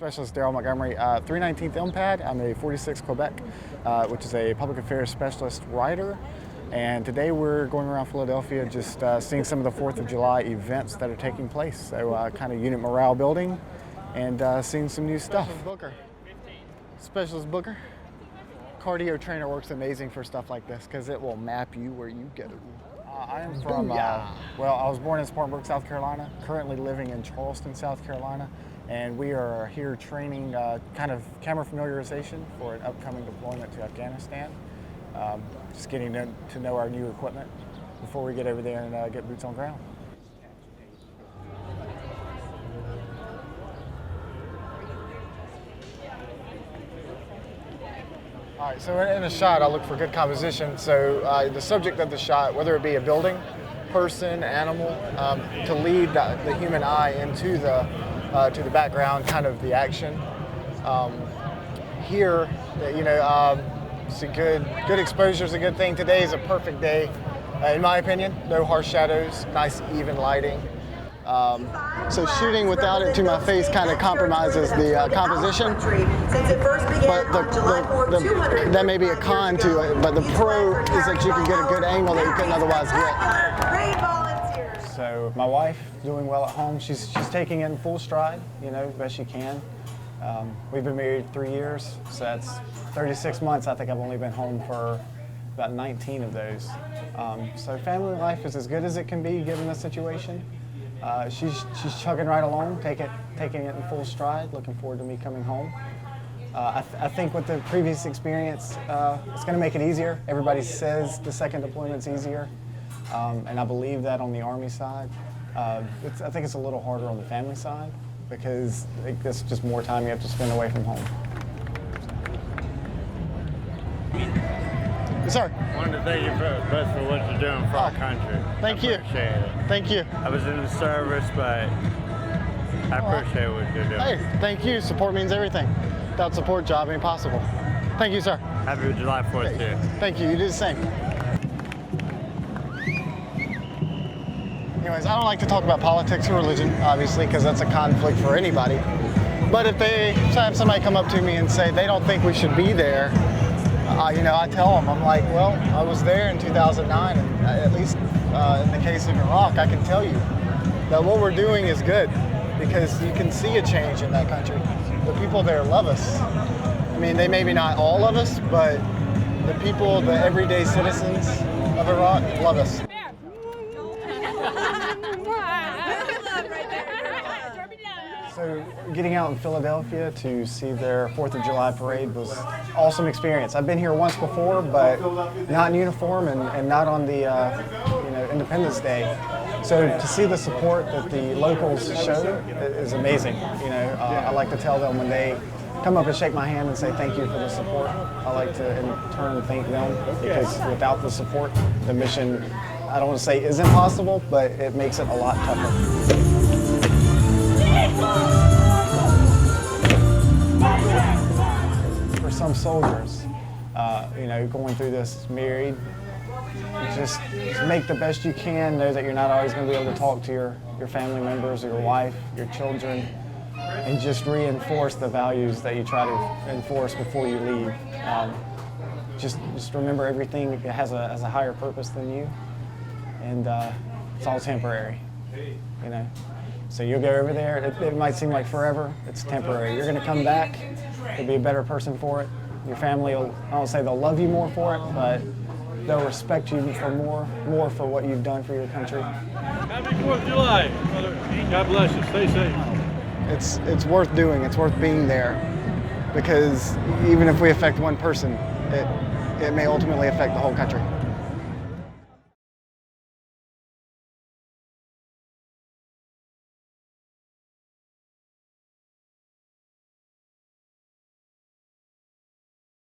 Specialist Daryl Montgomery, 319th MPAD. I'm a 46 Quebec, which is a public affairs specialist writer. And today we're going around Philadelphia just seeing some of the 4th of July events that are taking place. So kind of unit morale building and seeing some new stuff. Specialist Booker. Cardio trainer works amazing for stuff like this because it will map you where you go. I am from, well, I was born in Spartanburg, South Carolina, currently living in Charleston, South Carolina, and we are here training kind of camera familiarization for an upcoming deployment to Afghanistan. Just getting to know our new equipment before we get over there and get boots on ground. All right, so in a shot, I look for good composition. So the subject of the shot, whether it be a building, person, animal, to lead the human eye into to the background, kind of the action. Here, you know, it's a good exposure is a good thing. Today is a perfect day, in my opinion. No harsh shadows, nice even lighting. So shooting without it to my face kind of compromises the composition, but that may be a con to it, but the pro is that you can get a good angle that you couldn't otherwise get. So my wife doing well at home. She's taking it in full stride, you know, best she can. We've been married 3 years, so that's 36 months. I think I've only been home for about 19 of those. So family life is as good as it can be given the situation. She's chugging right along, taking it in full stride. Looking forward to me coming home. I think with the previous experience, it's going to make it easier. Everybody says the second deployment's easier, and I believe that on the Army side. I think it's a little harder on the family side because it's just more time you have to spend away from home. Yes, sir. I wanted to thank you both for what you're doing for our country. Thank you. I appreciate it. Thank you. I was in the service, but I appreciate what you're doing. Hey, thank you. Support means everything. Without support, job ain't possible. Thank you, sir. Happy July 4th to you. Thank you. You do the same. Anyways, I don't like to talk about politics or religion, obviously, because that's a conflict for anybody. But if they have somebody come up to me and say they don't think we should be there, you know, I tell them, I'm like, well, I was there in 2009, and at least in the case of Iraq, I can tell you that what we're doing is good because you can see a change in that country. The people there love us. I mean, they maybe not all of us, but the people, the everyday citizens of Iraq love us. So getting out in Philadelphia to see their 4th of July parade was an awesome experience. I've been here once before, but not in uniform and not on the you know, Independence Day. So to see the support that the locals show is amazing. You know, I like to tell them when they come up and shake my hand and say thank you for the support. I like to in turn thank them because without the support, the mission, I don't want to say is impossible, but it makes it a lot tougher. For some soldiers, you know, going through this married, just make the best you can. Know that you're not always going to be able to talk to your family members, or your wife, your children, and just reinforce the values that you try to enforce before you leave. Just remember everything has a higher purpose than you, and it's all temporary. You know. So you'll go over there, it might seem like forever, it's temporary. You're gonna come back, you'll be a better person for it. Your family will, I don't say they'll love you more for it, but they'll respect you for more for what you've done for your country. Happy 4th of July. God bless you, stay safe. It's worth doing, it's worth being there, because even if we affect one person, it may ultimately affect the whole country.